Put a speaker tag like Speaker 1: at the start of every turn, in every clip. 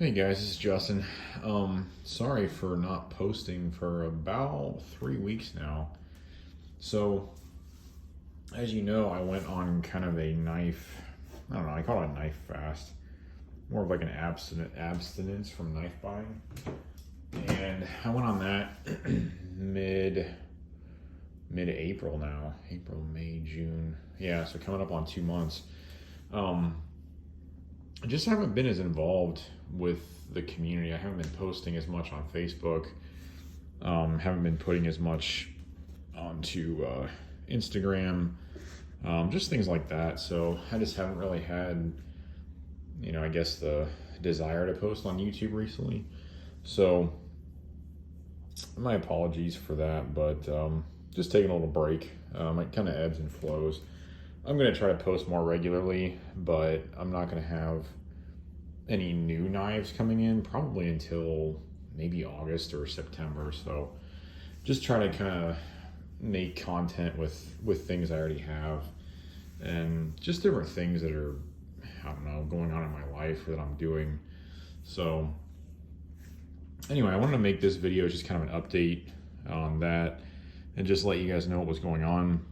Speaker 1: Hey guys, this is Justin. Sorry for not posting for about 3 weeks now. So, as you know, I went on kind of a knife, I don't know, I call it a knife fast. More of like an abstinence from knife buying. And I went on that mid-April now. April, May, June. Yeah, so coming up on 2 months. I just haven't been as involved with the community. I haven't been posting as much on Facebook. Haven't been putting as much onto Instagram. Just things like that. So I just haven't really had, I guess the desire to post on YouTube recently. So my apologies for that, but just taking a little break. It kind of ebbs and flows. I'm going to try to post more regularly, but I'm not going to have any new knives coming in probably until maybe August or September. So just try to kind of make content with things I already have and just different things that are, I don't know, going on in my life or that I'm doing. So anyway, I wanted to make this video just kind of an update on that and just let you guys know what was going on.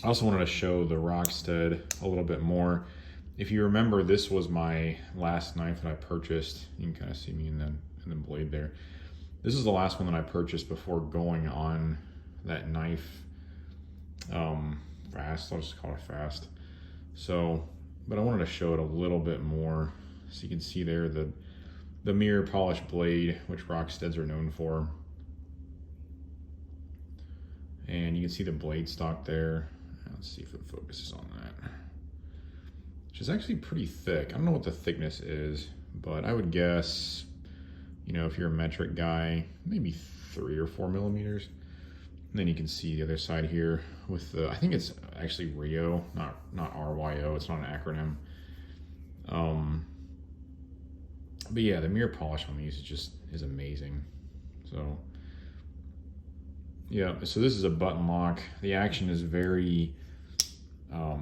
Speaker 1: I also wanted to show the Rockstead a little bit more. If you remember, this was my last knife that I purchased. You can kind of see me in the blade there. This is the last one that I purchased before going on that knife fast. I'll just call it fast. So, but I wanted to show it a little bit more so you can see there the mirror polished blade, which Rocksteads are known for. And you can see the blade stock there. Let's see if it focuses on that. Which is actually pretty thick. I don't know what the thickness is, but I would guess, if you're a metric guy, maybe 3 or 4 millimeters. And then you can see the other side here with the, I think it's actually RYO, not RYO. It's not an acronym. But yeah, the mirror polish on these is amazing. So yeah, so this is a button lock. The action is very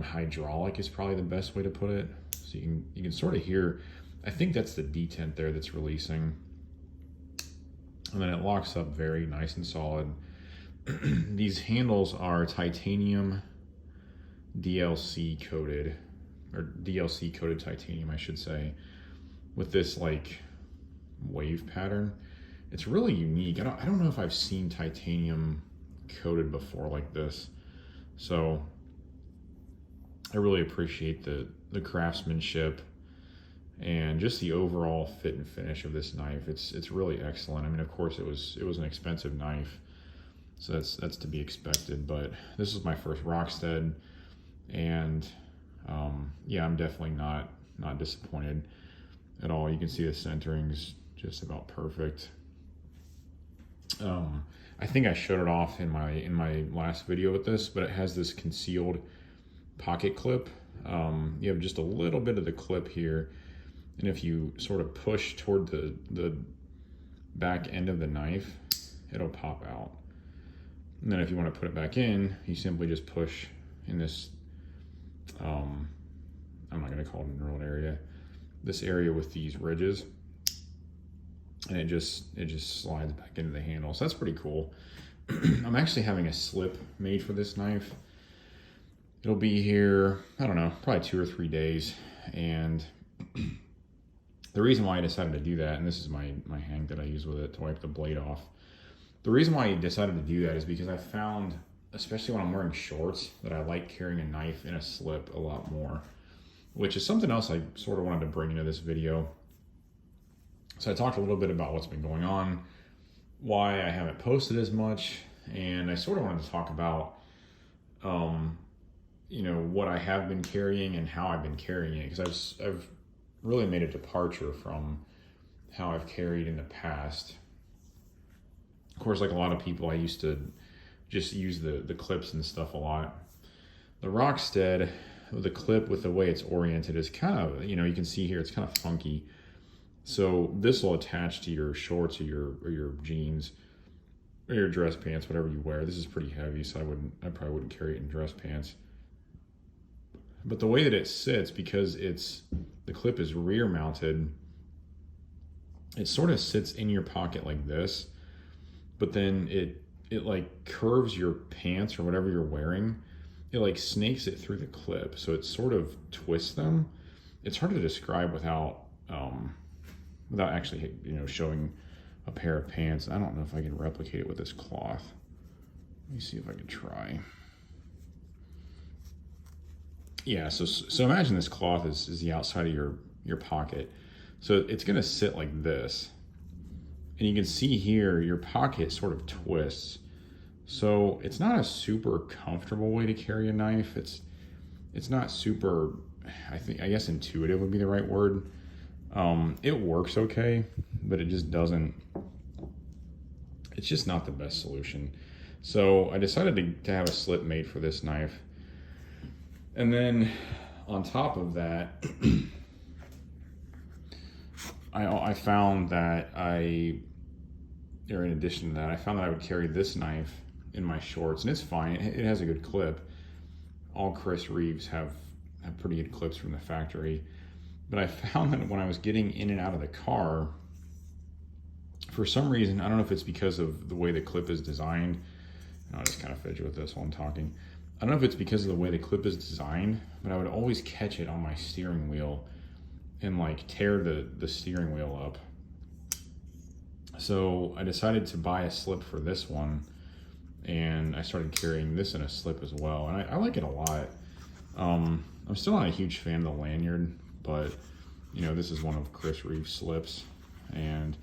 Speaker 1: hydraulic is probably the best way to put it. So you can sort of hear, I think that's the detent there that's releasing. And then it locks up very nice and solid. These handles are titanium DLC coated, or DLC coated titanium, I should say, with this like wave pattern. It's really unique. I don't know if I've seen titanium coated before like this. So I really appreciate the craftsmanship and just the overall fit and finish of this knife. It's really excellent. I mean, of course it was an expensive knife, so that's to be expected, but this is my first Rockstead, and yeah, I'm definitely not disappointed at all. You can see the centering's just about perfect. I think I showed it off in my last video with this, but it has this concealed pocket clip. You have just a little bit of the clip here, and if you sort of push toward the back end of the knife, it'll pop out. And then if you want to put it back in, you simply just push in this, I'm not going to call it a knurled area, this area with these ridges, and it just slides back into the handle. So that's pretty cool. I'm actually having a slip made for this knife. It'll be here, I don't know, probably 2 or 3 days. And the reason why I decided to do that, and this is my hang that I use with it to wipe the blade off. The reason why I decided to do that is because I found, especially when I'm wearing shorts, that I like carrying a knife in a slip a lot more, which is something else I sort of wanted to bring into this video. So I talked a little bit about what's been going on, why I haven't posted as much, and I sort of wanted to talk about, what I have been carrying and how I've been carrying it, because I've really made a departure from how I've carried in the past. Of course, like a lot of people, I used to just use the clips and stuff a lot. The Rockstead, the clip with the way it's oriented is kind of, you can see here, it's kind of funky. So this will attach to your shorts or your jeans or your dress pants, whatever you wear. This is pretty heavy, so I probably wouldn't carry it in dress pants. But the way that it sits, because the clip is rear mounted, it sort of sits in your pocket like this, but then it like curves your pants or whatever you're wearing. It like snakes it through the clip, so it sort of twists them. It's hard to describe without actually, you know, showing a pair of pants. I don't know if I can replicate it with this cloth. Let me see if I can try. Yeah, so imagine this cloth is the outside of your pocket. So it's gonna sit like this. And you can see here, your pocket sort of twists. So it's not a super comfortable way to carry a knife. It's not super, I guess intuitive would be the right word. It works okay, but it just doesn't, it's just not the best solution. So I decided to have a slip made for this knife. And then on top of that, I found that or in addition to that, I found that I would carry this knife in my shorts, and it's fine. It has a good clip. All Chris Reeves have pretty good clips from the factory. But I found that when I was getting in and out of the car, for some reason, I don't know if it's because of the way the clip is designed. I'll just kind of fidget with this while I'm talking. I don't know if it's because of the way the clip is designed, but I would always catch it on my steering wheel and like tear the steering wheel up. So I decided to buy a slip for this one, and I started carrying this in a slip as well, and I like it a lot. I'm still not a huge fan of the lanyard, but you know, this is one of Chris Reeves' slips, and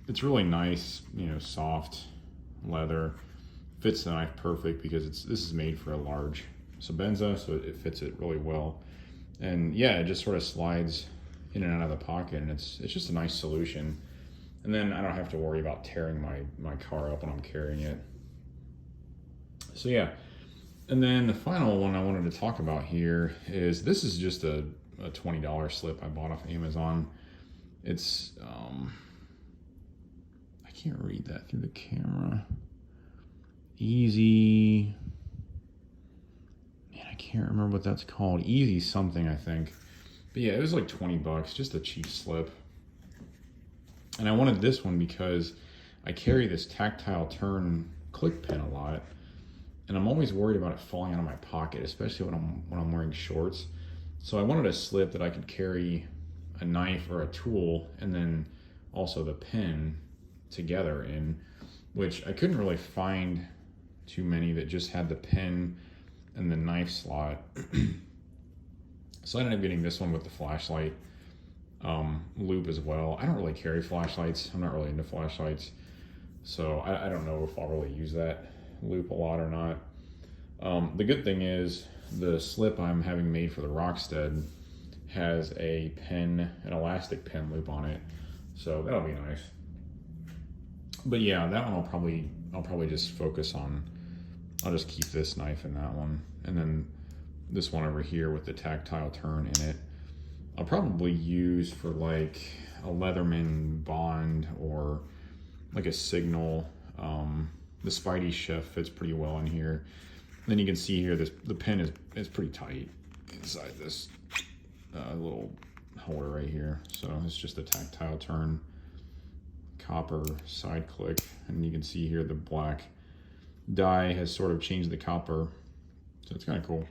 Speaker 1: it's really nice, you know, soft leather. Fits the knife perfect because this is made for a large Sabenza, so it fits it really well. And yeah, it just sort of slides in and out of the pocket, and it's just a nice solution. And then I don't have to worry about tearing my car up when I'm carrying it. So yeah, and then the final one I wanted to talk about here is, this is just a $20 slip I bought off Amazon. It's, I can't read that through the camera. Easy, man, I can't remember what that's called. Easy something, I think. But yeah, it was like 20 bucks, just a cheap slip. And I wanted this one because I carry this tactile turn click pin a lot, and I'm always worried about it falling out of my pocket, especially when I'm wearing shorts. So I wanted a slip that I could carry a knife or a tool and then also the pin together in, which I couldn't really find too many that just had the pin and the knife slot. So I ended up getting this one with the flashlight loop as well. I don't really carry flashlights. I'm not really into flashlights. So I don't know if I'll really use that loop a lot or not. The good thing is the slip I'm having made for the Rockstead has an elastic pin loop on it. So that'll be nice. But yeah, that one I'll probably just focus on. I'll just keep this knife in that one. And then this one over here with the tactile turn in it, I'll probably use for like a Leatherman Bond or like a Signal. The Spidey Chef fits pretty well in here. And then you can see here, the pin is pretty tight inside this little holder right here. So it's just a tactile turn copper side click, and you can see here the black dye has sort of changed the copper, so it's kind of cool.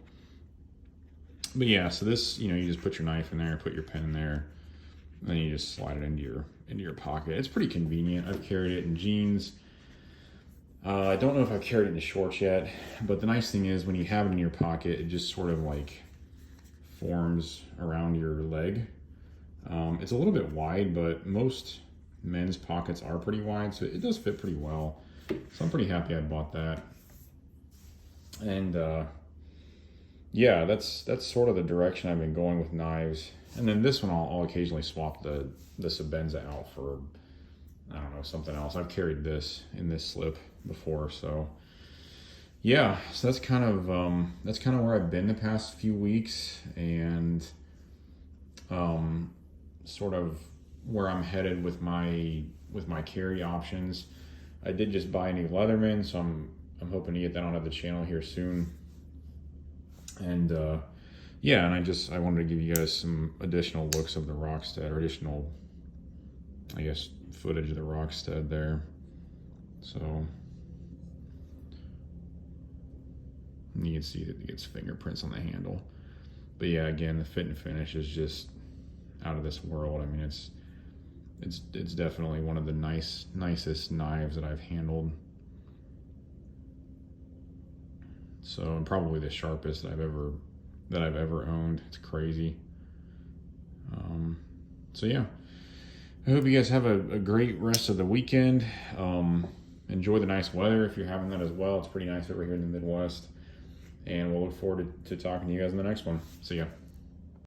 Speaker 1: But yeah, so this, you know, you just put your knife in there, put your pen in there, and then you just slide it into your pocket. It's pretty convenient. I've carried it in jeans. I don't know if I've carried it in shorts yet, but the nice thing is when you have it in your pocket, it just sort of like forms around your leg. It's a little bit wide, but most men's pockets are pretty wide, so it does fit pretty well. So I'm pretty happy I bought that. And yeah, that's sort of the direction I've been going with knives. And then this one I'll occasionally swap the Sabenza out for, I don't know, something else. I've carried this in this slip before, so yeah. So that's kind of where I've been the past few weeks, and sort of where I'm headed with my carry options. I did just buy a new Leatherman, so I'm hoping to get that onto the channel here soon. And yeah, and I wanted to give you guys some additional looks of the Rockstead, or additional I guess, footage of the Rockstead there. So you can see that it gets fingerprints on the handle. But yeah, again, the fit and finish is just out of this world. I mean, it's definitely one of the nicest knives that I've handled. So, and probably the sharpest that I've ever owned. It's crazy. So yeah, I hope you guys have a great rest of the weekend. Enjoy the nice weather if you're having that as well. It's pretty nice over here in the Midwest. And we'll look forward to talking to you guys in the next one. See ya.